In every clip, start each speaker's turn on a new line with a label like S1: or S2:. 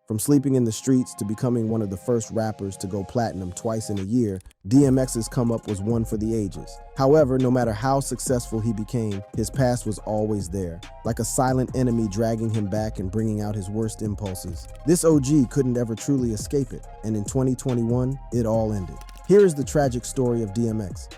S1: From sleeping in the streets to becoming one of the first rappers to go platinum twice in a year, DMX's come up was one for the ages. However, no matter how successful he became, his past was always there, like a silent enemy dragging him back and bringing out his worst impulses. This OG couldn't ever truly escape it, and in 2021, it all ended. Here is the tragic story of DMX.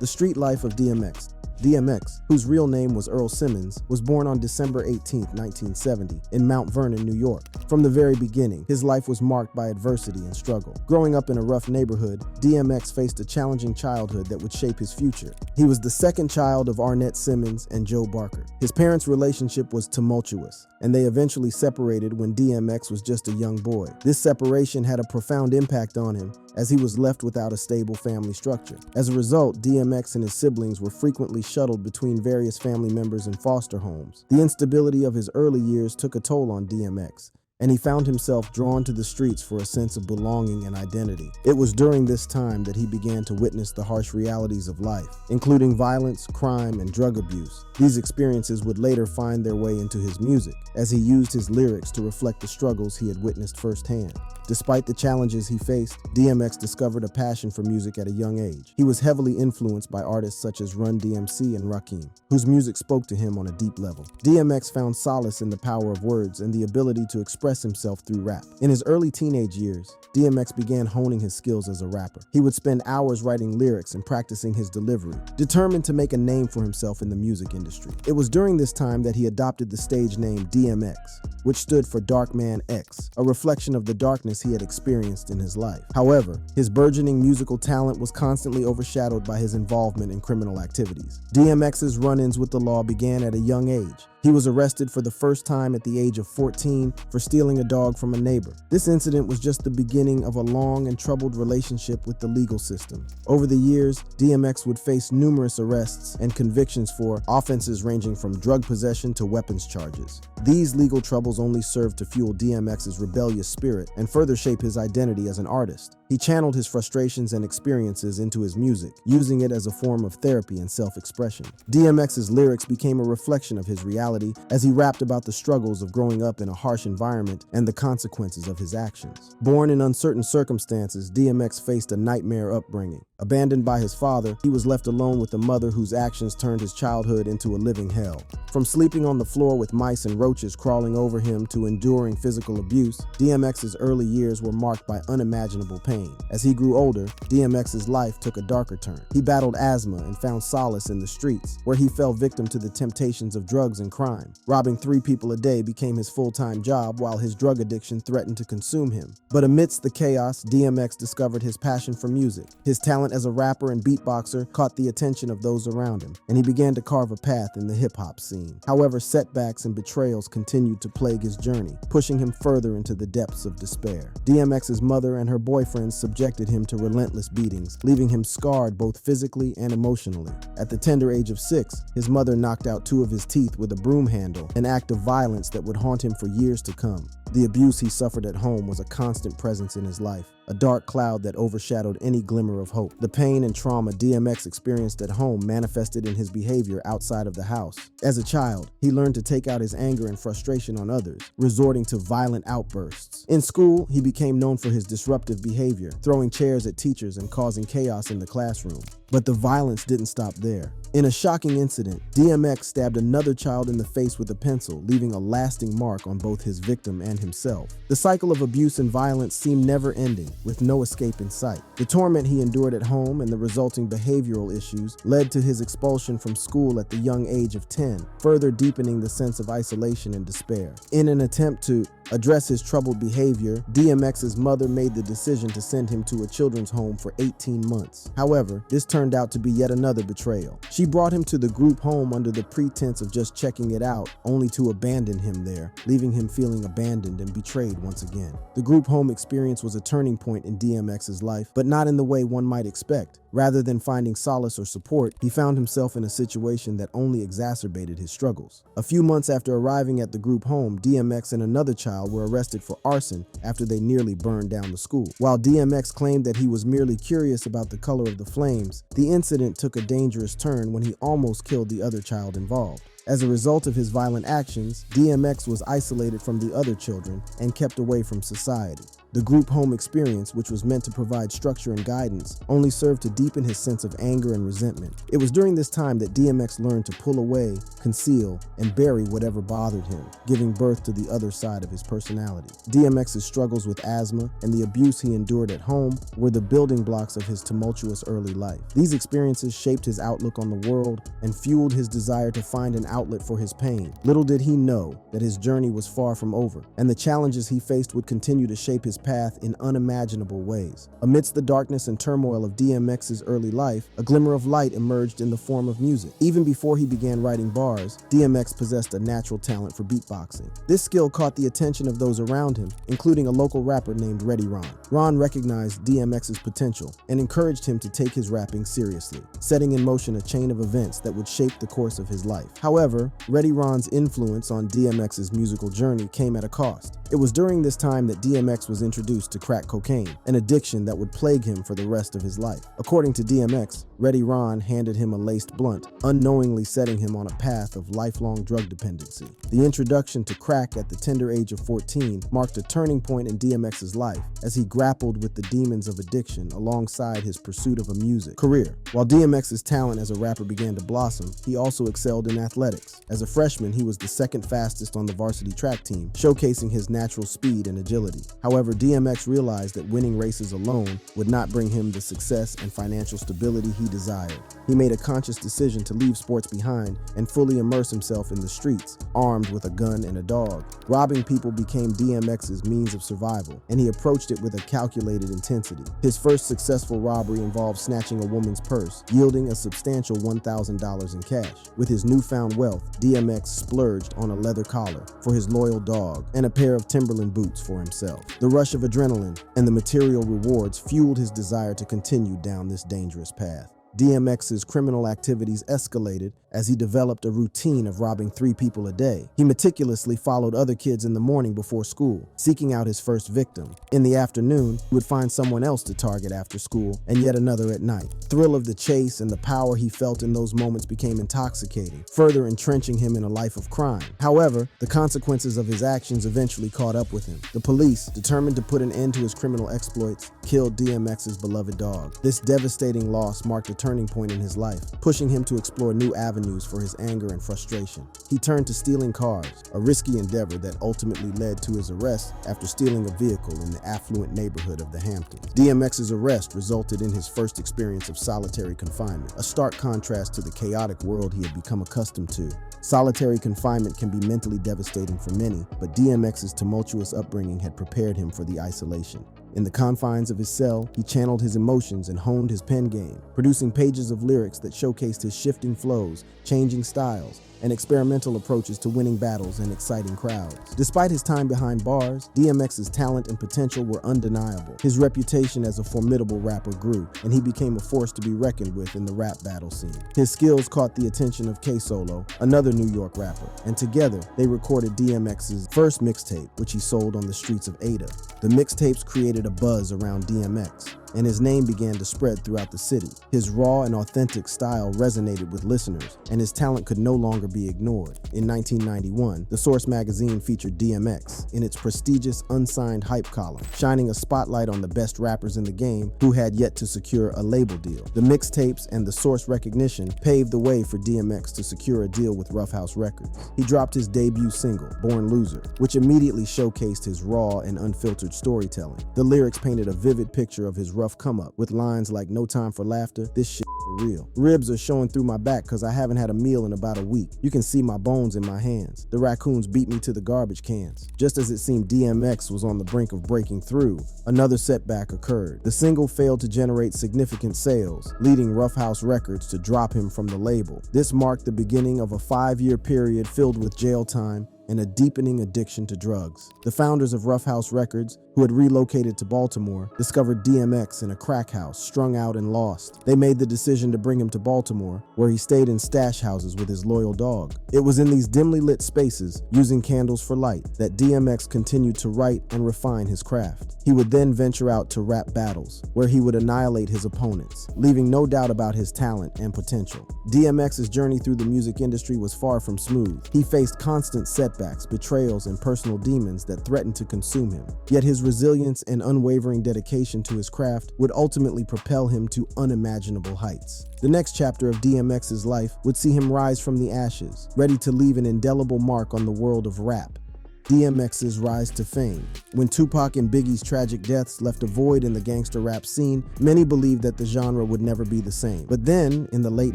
S1: The street life of DMX. DMX, whose real name was Earl Simmons, was born on December 18, 1970, in Mount Vernon, New York. From the very beginning, his life was marked by adversity and struggle. Growing up in a rough neighborhood, DMX faced a challenging childhood that would shape his future. He was the second child of Arnett Simmons and Joe Barker. His parents' relationship was tumultuous, and they eventually separated when DMX was just a young boy. This separation had a profound impact on him, as he was left without a stable family structure. As a result, DMX and his siblings were frequently shuttled between various family members in foster homes. The instability of his early years took a toll on DMX, and he found himself drawn to the streets for a sense of belonging and identity. It was during this time that he began to witness the harsh realities of life, including violence, crime, and drug abuse. These experiences would later find their way into his music, as he used his lyrics to reflect the struggles he had witnessed firsthand. Despite the challenges he faced, DMX discovered a passion for music at a young age. He was heavily influenced by artists such as Run DMC and Rakim, whose music spoke to him on a deep level. DMX found solace in the power of words and the ability to express himself through rap. In his early teenage years, DMX began honing his skills as a rapper. He would spend hours writing lyrics and practicing his delivery, determined to make a name for himself in the music industry. It was during this time that he adopted the stage name DMX, which stood for Dark Man X, a reflection of the darkness he had experienced in his life. However, his burgeoning musical talent was constantly overshadowed by his involvement in criminal activities. DMX's run-ins with the law began at a young age. He was arrested for the first time at the age of 14 for stealing a dog from a neighbor. This incident was just the beginning of a long and troubled relationship with the legal system. Over the years, DMX would face numerous arrests and convictions for offenses ranging from drug possession to weapons charges. These legal troubles only served to fuel DMX's rebellious spirit and further shape his identity as an artist. He channeled his frustrations and experiences into his music, using it as a form of therapy and self-expression. DMX's lyrics became a reflection of his reality as he rapped about the struggles of growing up in a harsh environment and the consequences of his actions. Born in uncertain circumstances, DMX faced a nightmare upbringing. Abandoned by his father, he was left alone with a mother whose actions turned his childhood into a living hell. From sleeping on the floor with mice and roaches crawling over him to enduring physical abuse, DMX's early years were marked by unimaginable pain. As he grew older, DMX's life took a darker turn. He battled asthma and found solace in the streets, where he fell victim to the temptations of drugs and crime. Robbing 3 people a day became his full-time job, while his drug addiction threatened to consume him. But amidst the chaos, DMX discovered his passion for music. His talent as a rapper and beatboxer caught the attention of those around him, and he began to carve a path in the hip-hop scene. However, setbacks and betrayals continued to plague his journey, pushing him further into the depths of despair. DMX's mother and her boyfriends subjected him to relentless beatings, leaving him scarred both physically and emotionally. At the tender age of 6, his mother knocked out 2 of his teeth with a broom handle, an act of violence that would haunt him for years to come. The abuse he suffered at home was a constant presence in his life, a dark cloud that overshadowed any glimmer of hope. The pain and trauma DMX experienced at home manifested in his behavior outside of the house. As a child, he learned to take out his anger and frustration on others, resorting to violent outbursts. In school, he became known for his disruptive behavior, throwing chairs at teachers and causing chaos in the classroom. But the violence didn't stop there. In a shocking incident, DMX stabbed another child in the face with a pencil, leaving a lasting mark on both his victim and himself. The cycle of abuse and violence seemed never-ending, with no escape in sight. The torment he endured at home and the resulting behavioral issues led to his expulsion from school at the young age of 10, further deepening the sense of isolation and despair. In an attempt to address his troubled behavior, DMX's mother made the decision to send him to a children's home for 18 months. However, this turned out to be yet another betrayal. She brought him to the group home under the pretense of just checking it out, only to abandon him there, leaving him feeling abandoned and betrayed once again. The group home experience was a turning point in DMX's life, but not in the way one might expect. Rather than finding solace or support, he found himself in a situation that only exacerbated his struggles. A few months after arriving at the group home, DMX and another child were arrested for arson after they nearly burned down the school. While DMX claimed that he was merely curious about the color of the flames, the incident took a dangerous turn when he almost killed the other child involved. As a result of his violent actions, DMX was isolated from the other children and kept away from society. The group home experience, which was meant to provide structure and guidance, only served to deepen his sense of anger and resentment. It was during this time that DMX learned to pull away, conceal, and bury whatever bothered him, giving birth to the other side of his personality. DMX's struggles with asthma and the abuse he endured at home were the building blocks of his tumultuous early life. These experiences shaped his outlook on the world and fueled his desire to find an outlet for his pain. Little did he know that his journey was far from over, and the challenges he faced would continue to shape his path in unimaginable ways. Amidst the darkness and turmoil of DMX's early life, a glimmer of light emerged in the form of music. Even before he began writing bars, DMX possessed a natural talent for beatboxing. This skill caught the attention of those around him, including a local rapper named Ready Ron. Ron recognized DMX's potential and encouraged him to take his rapping seriously, setting in motion a chain of events that would shape the course of his life. However, Ready Ron's influence on DMX's musical journey came at a cost. It was during this time that DMX was introduced to crack cocaine, an addiction that would plague him for the rest of his life. According to DMX, Ready Ron handed him a laced blunt, unknowingly setting him on a path of lifelong drug dependency. The introduction to crack at the tender age of 14 marked a turning point in DMX's life as he grappled with the demons of addiction alongside his pursuit of a music career. While DMX's talent as a rapper began to blossom, he also excelled in athletics. As a freshman, he was the second fastest on the varsity track team, showcasing his natural speed and agility. However, DMX realized that winning races alone would not bring him the success and financial stability he desired. He made a conscious decision to leave sports behind and fully immerse himself in the streets, armed with a gun and a dog. Robbing people became DMX's means of survival, and he approached it with a calculated intensity. His first successful robbery involved snatching a woman's purse, yielding a substantial $1,000 in cash. With his newfound wealth, DMX splurged on a leather collar for his loyal dog and a pair of Timberland boots for himself. The rush of adrenaline and the material rewards fueled his desire to continue down this dangerous path. DMX's criminal activities escalated as he developed a routine of robbing 3 people a day. He meticulously followed other kids in the morning before school, seeking out his first victim. In the afternoon, he would find someone else to target after school, and yet another at night. The thrill of the chase and the power he felt in those moments became intoxicating, further entrenching him in a life of crime. However, the consequences of his actions eventually caught up with him. The police, determined to put an end to his criminal exploits, killed DMX's beloved dog. This devastating loss marked a turning point in his life, pushing him to explore new avenues for his anger and frustration. He turned to stealing cars, a risky endeavor that ultimately led to his arrest after stealing a vehicle in the affluent neighborhood of the Hamptons. DMX's arrest resulted in his first experience of solitary confinement, a stark contrast to the chaotic world he had become accustomed to. Solitary confinement can be mentally devastating for many, but DMX's tumultuous upbringing had prepared him for the isolation. In the confines of his cell, he channeled his emotions and honed his pen game, producing pages of lyrics that showcased his shifting flows, changing styles, and experimental approaches to winning battles and exciting crowds. Despite his time behind bars, DMX's talent and potential were undeniable. His reputation as a formidable rapper grew, and he became a force to be reckoned with in the rap battle scene. His skills caught the attention of K-Solo, another New York rapper, and together they recorded DMX's first mixtape, which he sold on the streets of Ada. The mixtapes created a buzz around DMX, and his name began to spread throughout the city. His raw and authentic style resonated with listeners, and his talent could no longer be ignored. In 1991, The Source magazine featured DMX in its prestigious unsigned hype column, shining a spotlight on the best rappers in the game who had yet to secure a label deal. The mixtapes and The Source recognition paved the way for DMX to secure a deal with Rough House Records. He dropped his debut single, Born Loser, which immediately showcased his raw and unfiltered storytelling. The lyrics painted a vivid picture of his rough come up with lines like "No time for laughter, this shit for real. Ribs are showing through my back cause I haven't had a meal in about a week. You can see my bones in my hands. The raccoons beat me to the garbage cans." Just as it seemed DMX was on the brink of breaking through, another setback occurred. The single failed to generate significant sales, leading Rough House Records to drop him from the label. This marked the beginning of a 5-year period filled with jail time, and a deepening addiction to drugs. The founders of Rough House Records, who had relocated to Baltimore, discovered DMX in a crack house, strung out and lost. They made the decision to bring him to Baltimore, where he stayed in stash houses with his loyal dog. It was in these dimly lit spaces, using candles for light, that DMX continued to write and refine his craft. He would then venture out to rap battles, where he would annihilate his opponents, leaving no doubt about his talent and potential. DMX's journey through the music industry was far from smooth. He faced constant setbacks, betrayals, and personal demons that threatened to consume him. Yet his resilience and unwavering dedication to his craft would ultimately propel him to unimaginable heights. The next chapter of DMX's life would see him rise from the ashes, ready to leave an indelible mark on the world of rap. DMX's rise to fame. When Tupac and Biggie's tragic deaths left a void in the gangster rap scene, many believed that the genre would never be the same. But then, in the late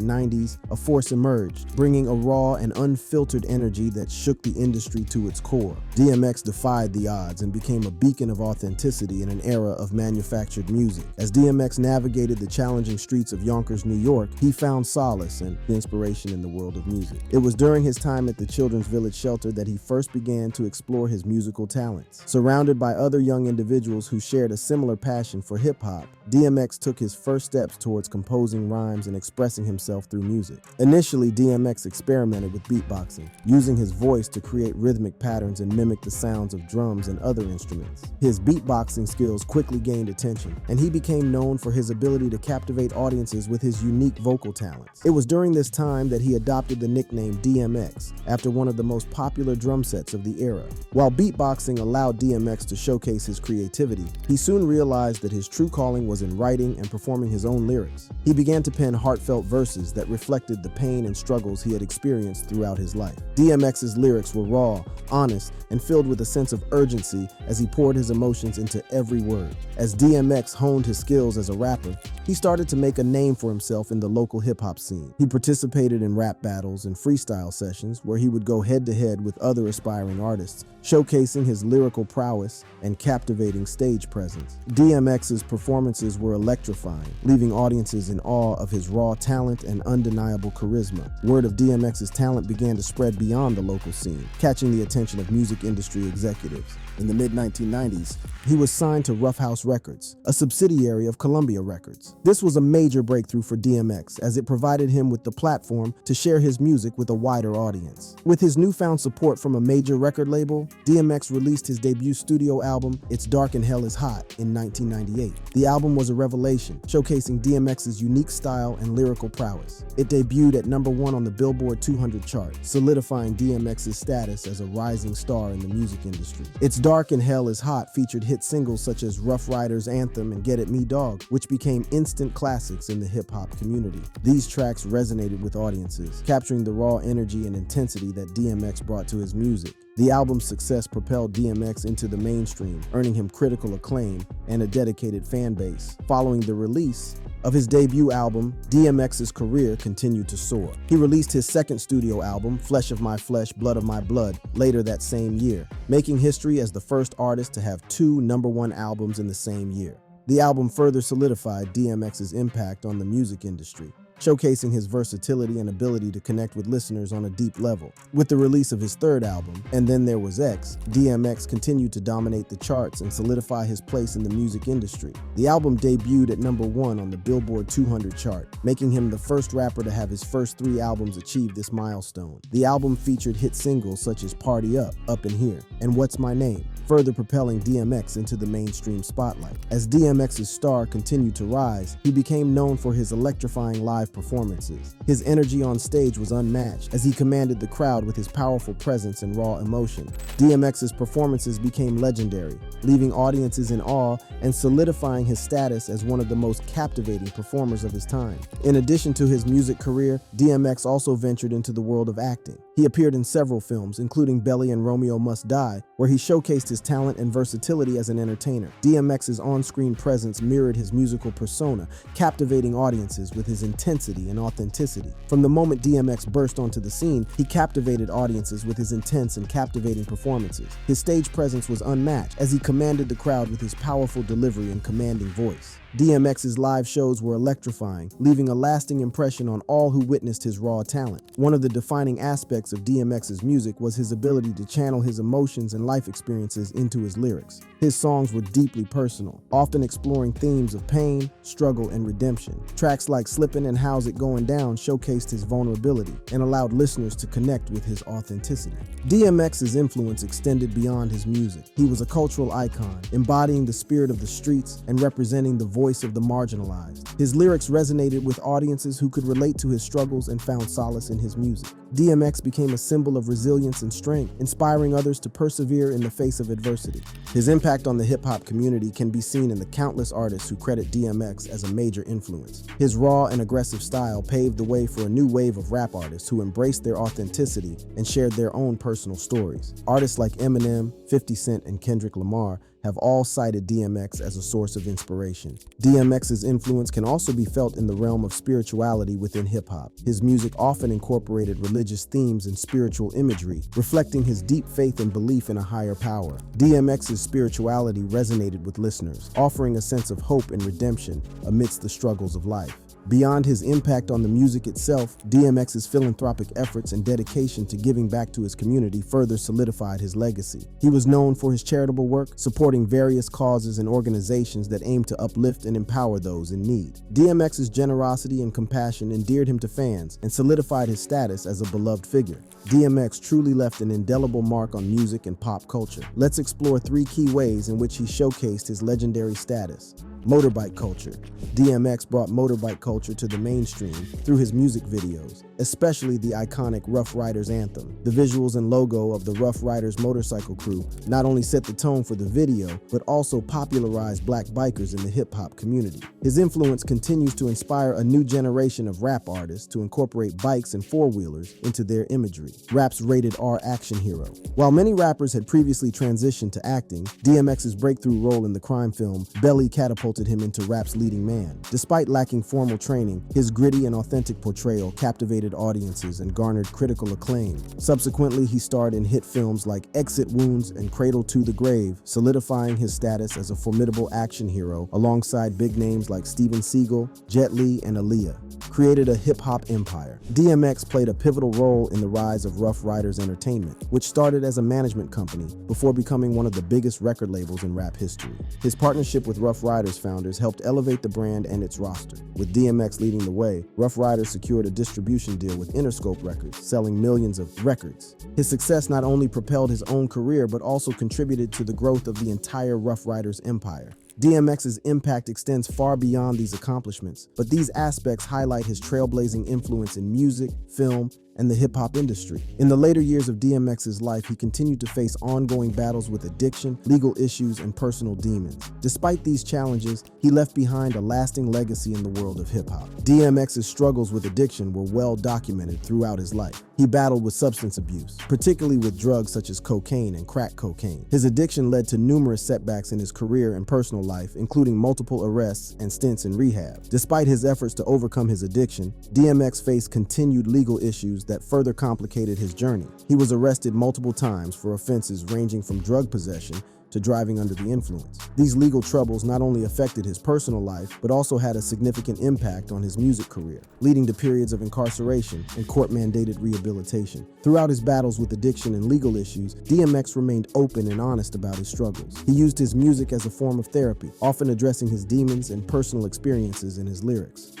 S1: 90s, a force emerged, bringing a raw and unfiltered energy that shook the industry to its core. DMX defied the odds and became a beacon of authenticity in an era of manufactured music. As DMX navigated the challenging streets of Yonkers, New York, he found solace and inspiration in the world of music. It was during his time at the Children's Village Shelter that he first began to explore his musical talents. Surrounded by other young individuals who shared a similar passion for hip-hop, DMX took his first steps towards composing rhymes and expressing himself through music. Initially, DMX experimented with beatboxing, using his voice to create rhythmic patterns and mimic the sounds of drums and other instruments. His beatboxing skills quickly gained attention, and he became known for his ability to captivate audiences with his unique vocal talents. It was during this time that he adopted the nickname DMX, after one of the most popular drum sets of the era. While beatboxing allowed DMX to showcase his creativity, he soon realized that his true calling was in writing and performing his own lyrics. He began to pen heartfelt verses that reflected the pain and struggles he had experienced throughout his life. DMX's lyrics were raw, honest, and filled with a sense of urgency as he poured his emotions into every word. As DMX honed his skills as a rapper, he started to make a name for himself in the local hip-hop scene. He participated in rap battles and freestyle sessions where he would go head-to-head with other aspiring artists, showcasing his lyrical prowess and captivating stage presence. DMX's performances were electrifying, leaving audiences in awe of his raw talent and undeniable charisma. Word of DMX's talent began to spread beyond the local scene, catching the attention of music industry executives. In the mid-1990s, he was signed to Rough House Records, a subsidiary of Columbia Records. This was a major breakthrough for DMX, as it provided him with the platform to share his music with a wider audience. With his newfound support from a major record label, DMX released his debut studio album, It's Dark and Hell Is Hot, in 1998. The album was a revelation, showcasing DMX's unique style and lyrical prowess. It debuted at #1 on the Billboard 200 chart, solidifying DMX's status as a rising star in the music industry. It's Dark and Hell Is Hot featured hit singles such as Rough Riders Anthem and Get At Me Dog, which became instant classics in the hip-hop community. These tracks resonated with audiences, capturing the raw energy and intensity that DMX brought to his music. The album's success propelled DMX into the mainstream, earning him critical acclaim and a dedicated fan base. Following the release of his debut album, DMX's career continued to soar. He released his second studio album, Flesh of My Flesh, Blood of My Blood, later that same year, making history as the first artist to have 2 #1 albums in the same year. The album further solidified DMX's impact on the music industry, showcasing his versatility and ability to connect with listeners on a deep level. With the release of his third album, And Then There Was X, DMX continued to dominate the charts and solidify his place in the music industry. The album debuted at #1 on the Billboard 200 chart, making him the first rapper to have his first 3 albums achieve this milestone. The album featured hit singles such as Party Up, Up in Here, and What's My Name, further propelling DMX into the mainstream spotlight. As DMX's star continued to rise, he became known for his electrifying live performances. His energy on stage was unmatched, as he commanded the crowd with his powerful presence and raw emotion. DMX's performances became legendary, leaving audiences in awe and solidifying his status as one of the most captivating performers of his time. In addition to his music career, DMX also ventured into the world of acting. He appeared in several films, including Belly and Romeo Must Die, where he showcased his his talent and versatility as an entertainer. DMX's on-screen presence mirrored his musical persona, captivating audiences with his intensity and authenticity. From the moment DMX burst onto the scene, he captivated audiences with his intense and captivating performances. His stage presence was unmatched as he commanded the crowd with his powerful delivery and commanding voice. DMX's live shows were electrifying, leaving a lasting impression on all who witnessed his raw talent. One of the defining aspects of DMX's music was his ability to channel his emotions and life experiences into his lyrics. His songs were deeply personal, often exploring themes of pain, struggle, and redemption. Tracks like Slippin' and How's It Going Down showcased his vulnerability and allowed listeners to connect with his authenticity. DMX's influence extended beyond his music. He was a cultural icon, embodying the spirit of the streets and representing the voice of the marginalized. His lyrics resonated with audiences who could relate to his struggles and found solace in his music. DMX became a symbol of resilience and strength, inspiring others to persevere in the face of adversity. His impact on the hip-hop community can be seen in the countless artists who credit DMX as a major influence. His raw and aggressive style paved the way for a new wave of rap artists who embraced their authenticity and shared their own personal stories. Artists like Eminem, 50 Cent, and Kendrick Lamar have all cited DMX as a source of inspiration. DMX's influence can also be felt in the realm of spirituality within hip-hop. His music often incorporated religious themes and spiritual imagery, reflecting his deep faith and belief in a higher power. DMX's spirituality resonated with listeners, offering a sense of hope and redemption amidst the struggles of life. Beyond his impact on the music itself, DMX's philanthropic efforts and dedication to giving back to his community further solidified his legacy. He was known for his charitable work, supporting various causes and organizations that aim to uplift and empower those in need. DMX's generosity and compassion endeared him to fans and solidified his status as a beloved figure. DMX truly left an indelible mark on music and pop culture. Let's explore 3 key ways in which he showcased his legendary status. Motorbike culture. DMX brought motorbike culture to the mainstream through his music videos, especially the iconic Rough Riders anthem. The visuals and logo of the Rough Riders motorcycle crew not only set the tone for the video, but also popularized black bikers in the hip-hop community. His influence continues to inspire a new generation of rap artists to incorporate bikes and four-wheelers into their imagery. Rap's rated R action hero. While many rappers had previously transitioned to acting, DMX's breakthrough role in the crime film Belly catapulted him into rap's leading man. Despite lacking formal training, his gritty and authentic portrayal captivated audiences and garnered critical acclaim. Subsequently, he starred in hit films like Exit Wounds and Cradle to the Grave, solidifying his status as a formidable action hero alongside big names like Steven Seagal, Jet Li, and Aaliyah. Created a hip-hop empire. DMX played a pivotal role in the rise of Rough Riders Entertainment, which started as a management company before becoming one of the biggest record labels in rap history. His partnership with Rough Riders founders helped elevate the brand and its roster. With DMX leading the way, Rough Riders secured a distribution deal with Interscope Records, selling millions of records. His success not only propelled his own career, but also contributed to the growth of the entire Rough Riders empire. DMX's impact extends far beyond these accomplishments, but these aspects highlight his trailblazing influence in music, film, and the hip-hop industry. In the later years of DMX's life, he continued to face ongoing battles with addiction, legal issues, and personal demons. Despite these challenges, he left behind a lasting legacy in the world of hip-hop. DMX's struggles with addiction were well documented throughout his life. He battled with substance abuse, particularly with drugs such as cocaine and crack cocaine. His addiction led to numerous setbacks in his career and personal life, including multiple arrests and stints in rehab. Despite his efforts to overcome his addiction, DMX faced continued legal issues that further complicated his journey. He was arrested multiple times for offenses ranging from drug possession to driving under the influence. These legal troubles not only affected his personal life, but also had a significant impact on his music career, leading to periods of incarceration and court-mandated rehabilitation. Throughout his battles with addiction and legal issues, DMX remained open and honest about his struggles. He used his music as a form of therapy, often addressing his demons and personal experiences in his lyrics.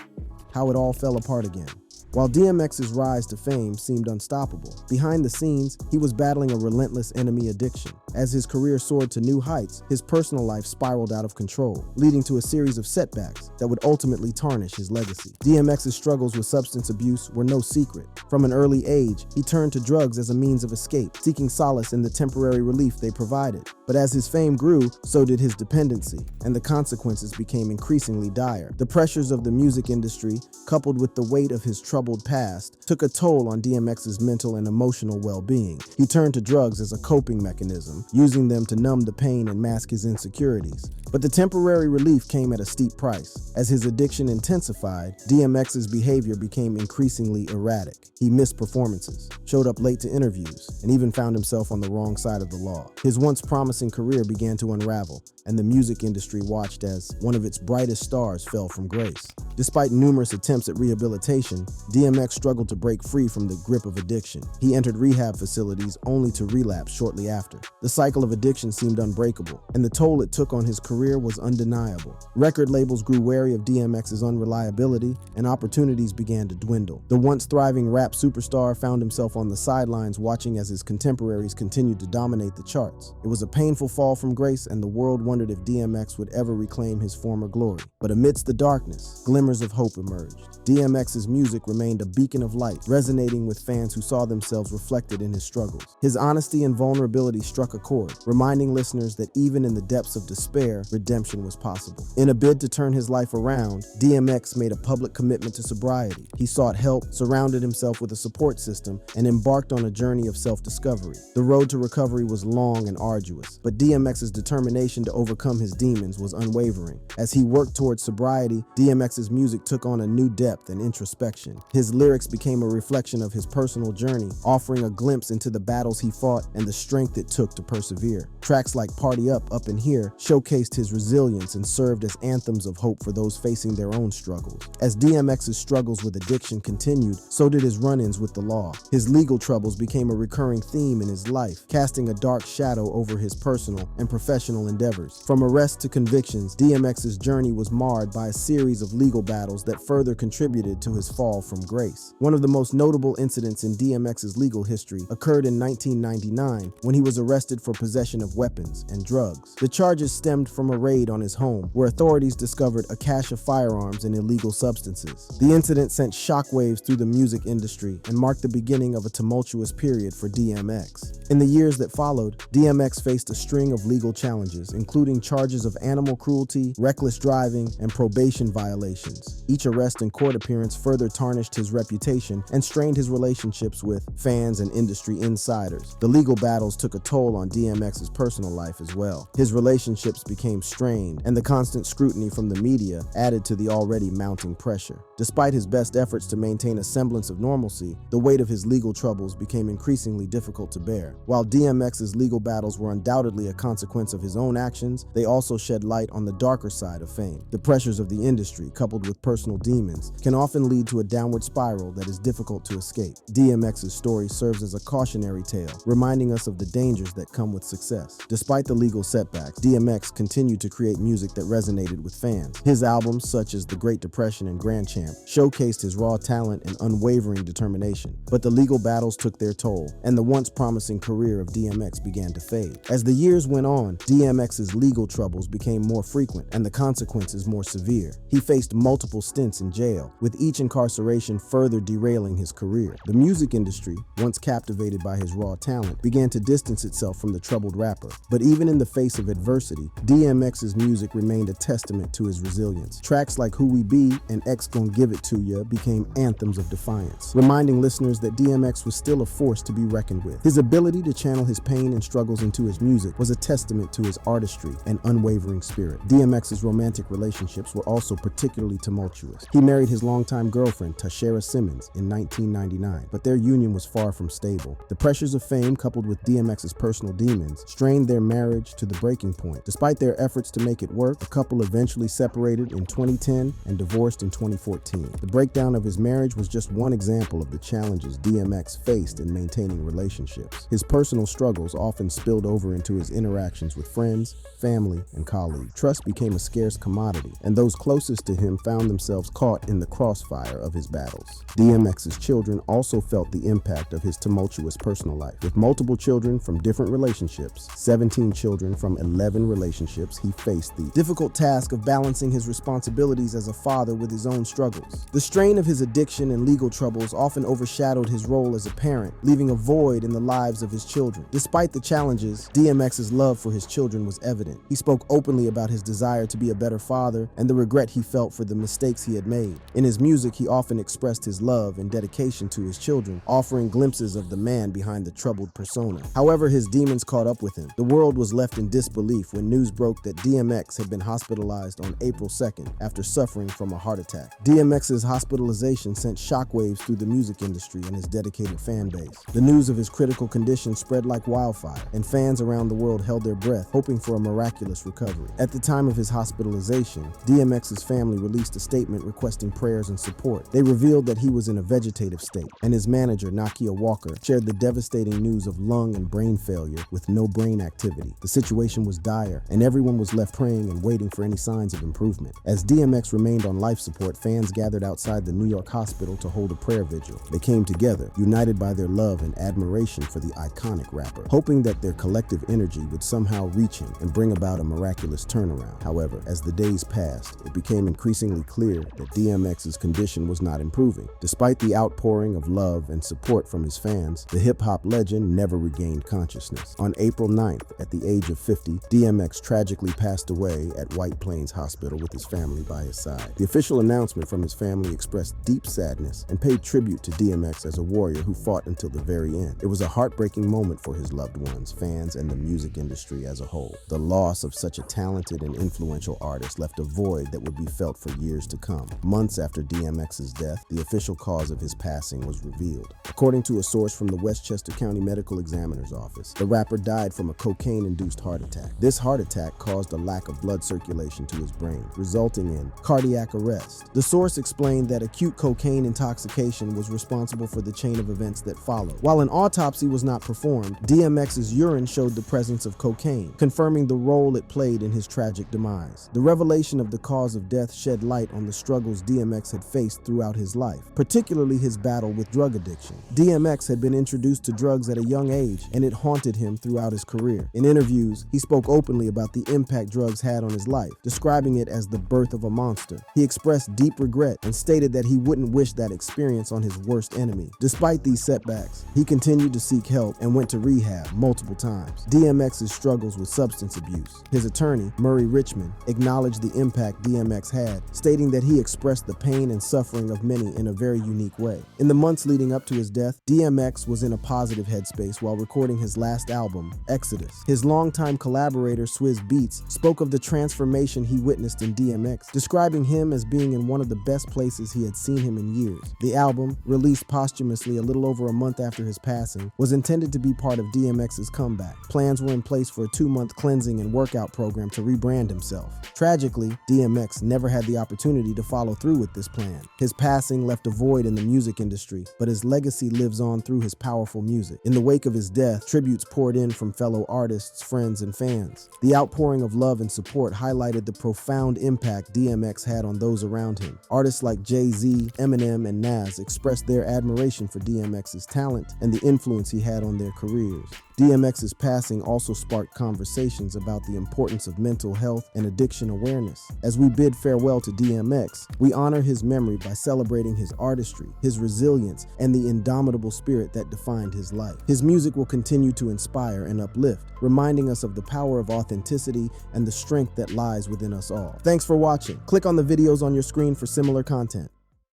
S1: How it all fell apart again. While DMX's rise to fame seemed unstoppable, behind the scenes, he was battling a relentless enemy addiction. As his career soared to new heights, his personal life spiraled out of control, leading to a series of setbacks that would ultimately tarnish his legacy. DMX's struggles with substance abuse were no secret. From an early age, he turned to drugs as a means of escape, seeking solace in the temporary relief they provided. But as his fame grew, so did his dependency, and the consequences became increasingly dire. The pressures of the music industry, coupled with the weight of his troubles troubled past took a toll on DMX's mental and emotional well-being. He turned to drugs as a coping mechanism, using them to numb the pain and mask his insecurities. But the temporary relief came at a steep price. As his addiction intensified, DMX's behavior became increasingly erratic. He missed performances, showed up late to interviews, and even found himself on the wrong side of the law. His once promising career began to unravel, and the music industry watched as one of its brightest stars fell from grace. Despite numerous attempts at rehabilitation, DMX struggled to break free from the grip of addiction. He entered rehab facilities only to relapse shortly after. The cycle of addiction seemed unbreakable, and the toll it took on his career was undeniable. Record labels grew wary of DMX's unreliability, and opportunities began to dwindle. The once thriving rap superstar found himself on the sidelines watching as his contemporaries continued to dominate the charts. It was a painful fall from grace, and the world wondered if DMX would ever reclaim his former glory. But amidst the darkness, glimmers of hope emerged. DMX's music remained a beacon of light, resonating with fans who saw themselves reflected in his struggles. His honesty and vulnerability struck a chord, reminding listeners that even in the depths of despair, redemption was possible. In a bid to turn his life around, DMX made a public commitment to sobriety. He sought help, surrounded himself with a support system, and embarked on a journey of self-discovery. The road to recovery was long and arduous, but DMX's determination to overcome his demons was unwavering. As he worked towards sobriety, DMX's music took on a new depth and introspection. His lyrics became a reflection of his personal journey, offering a glimpse into the battles he fought and the strength it took to persevere. Tracks like Party Up, Up in Here showcased his resilience and served as anthems of hope for those facing their own struggles. As DMX's struggles with addiction continued, so did his run-ins with the law. His legal troubles became a recurring theme in his life, casting a dark shadow over his personal and professional endeavors. From arrests to convictions, DMX's journey was marred by a series of legal battles that further contributed to his fall from grace. One of the most notable incidents in DMX's legal history occurred in 1999 when he was arrested for possession of weapons and drugs. The charges stemmed from a raid on his home, where authorities discovered a cache of firearms and illegal substances. The incident sent shockwaves through the music industry and marked the beginning of a tumultuous period for DMX. In the years that followed, DMX faced a string of legal challenges, including charges of animal cruelty, reckless driving, and probation violations. Each arrest and court appearance further tarnished his reputation and strained his relationships with fans and industry insiders. The legal battles took a toll on DMX's personal life as well. His relationships became strained, and the constant scrutiny from the media added to the already mounting pressure. Despite his best efforts to maintain a semblance of normalcy, the weight of his legal troubles became increasingly difficult to bear. While DMX's legal battles were undoubtedly a consequence of his own actions, they also shed light on the darker side of fame. The pressures of the industry, coupled with personal demons, can often lead to a downward spiral that is difficult to escape. DMX's story serves as a cautionary tale, reminding us of the dangers that come with success. Despite the legal setbacks, DMX continued to create music that resonated with fans. His albums, such as The Great Depression and Grand Champ, showcased his raw talent and unwavering determination. But the legal battles took their toll, and the once promising career of DMX began to fade. As the years went on, DMX's legal troubles became more frequent and the consequences more severe. He faced multiple stints in jail, with each incarceration further derailing his career. The music industry, once captivated by his raw talent, began to distance itself from the troubled rapper. But even in the face of adversity, DMX's music remained a testament to his resilience. Tracks like Who We Be and X Gon' Give It To Ya became anthems of defiance, reminding listeners that DMX was still a force to be reckoned with. His ability to channel his pain and struggles into his music was a testament to his artistry and unwavering spirit. DMX's romantic relationships were also particularly tumultuous. He married his longtime girlfriend, Tashera Simmons, in 1999, but their union was far from stable. The pressures of fame, coupled with DMX's personal demons, strained their marriage to the breaking point. Despite their efforts to make it work, the couple eventually separated in 2010 and divorced in 2014. The breakdown of his marriage was just one example of the challenges DMX faced in maintaining relationships. His personal struggles often spilled over into his interactions with friends, family, and colleagues. Trust became a scarce commodity, and those closest to him found themselves caught in the crossfire of his battles. DMX's children also felt the impact of his tumultuous personal life. With multiple children from different relationships, 17 children from 11 relationships, he faced the difficult task of balancing his responsibilities as a father with his own struggles. The strain of his addiction and legal troubles often overshadowed his role as a parent, leaving a void in the lives of his children. Despite the challenges, DMX's love for his children was evident. He spoke openly about his desire to be a better father and the regret he felt for the mistakes he had made. In his music, he often expressed his love and dedication to his children, offering glimpses of the man behind the troubled persona. However, his demons caught up with him. The world was left in disbelief when news broke that DMX had been hospitalized on April 2nd after suffering from a heart attack. DMX's hospitalization sent shockwaves through the music industry and his dedicated fan base. The news of his critical condition spread like wildfire, and fans around the world held their breath, hoping for a miraculous recovery. At the time of his hospitalization, DMX's family released a statement requesting prayers and support. They revealed that he was in a vegetative state, and his manager, Nakia Walker, shared the devastating news of lung and brain failure with no brain activity. The situation was dire, and everyone was left praying and waiting for any signs of improvement. As DMX remained on life support, fans gathered outside the New York hospital to hold a prayer vigil. They came together, united by their love and admiration for the iconic rapper, hoping that their collective energy would somehow reach him and bring about a miraculous turnaround. However, as the days passed, it became increasingly clear that DMX's condition was not improving. Despite the outpouring of love and support from his fans, the hip-hop legend never regained consciousness. On April 9th, at the age of 50, DMX tragically passed away at White Plains Hospital with his family by his side. The official announcement from his family expressed deep sadness and paid tribute to DMX as a warrior who fought until the very end. It was a heartbreaking moment for his loved ones, fans, and the music industry as a whole. The loss of such a talented and influential artist left a void that would be felt for years to come. Months after DMX's death, the official cause of his passing was revealed. According to a source from the Westchester County Medical Examiner's office, the rapper died from a cocaine-induced heart attack. This heart attack caused a lack of blood circulation to his brain, resulting in cardiac arrest. The source explained that acute cocaine intoxication was responsible for the chain of events that followed. While an autopsy was not performed, DMX's urine showed the presence of cocaine, confirming the role it played in his tragic demise. The revelation of the cause of death shed light on the struggles DMX had faced throughout his life, particularly his battle with drug addiction. DMX had been introduced to drugs at a young age, and it haunted him throughout his career. In interviews, he spoke openly about the impact drugs had on his life, describing it as the birth of a monster. He expressed deep regret and stated that he wouldn't wish that experience on his worst enemy. Despite these setbacks, he continued to seek help and went to rehab multiple times. DMX's struggles with substance abuse. His attorney, Murray Richmond, acknowledged the impact DMX had, stating that he expressed the pain and suffering of many in a very unique way. In the months leading up to his death, DMX was in a positive headspace while recording his last album, Exodus. His longtime collaborator, Swizz Beatz, spoke of the transformation he witnessed in DMX, describing him as being in one of the best places he had seen him in years. The album, released posthumously a little over a month after his passing, was intended to be part of DMX's comeback. Plans were in place for a 2-month cleansing and workout program to rebrand himself. Tragically, DMX never had the opportunity to follow through with this plan. His passing left a void in the music industry, but his legacy lives on through his powerful music. In the wake of his death, tributes poured in from fellow artists, friends, and fans. The outpouring of love and support highlighted the profound impact DMX had on those around him. Artists like Jay-Z, Eminem, and Nas expressed their admiration for DMX's talent and the influence he had on their careers. DMX's passing also sparked conversations about the importance of mental health and addiction awareness. As we bid farewell to DMX, we honor his memory by celebrating his artistry, his resilience, and the indomitable spirit that defined his life. His music will continue to inspire and uplift, reminding us of the power of authenticity and the strength that lies within us all. Thanks for watching. Click on the videos on your screen for similar content.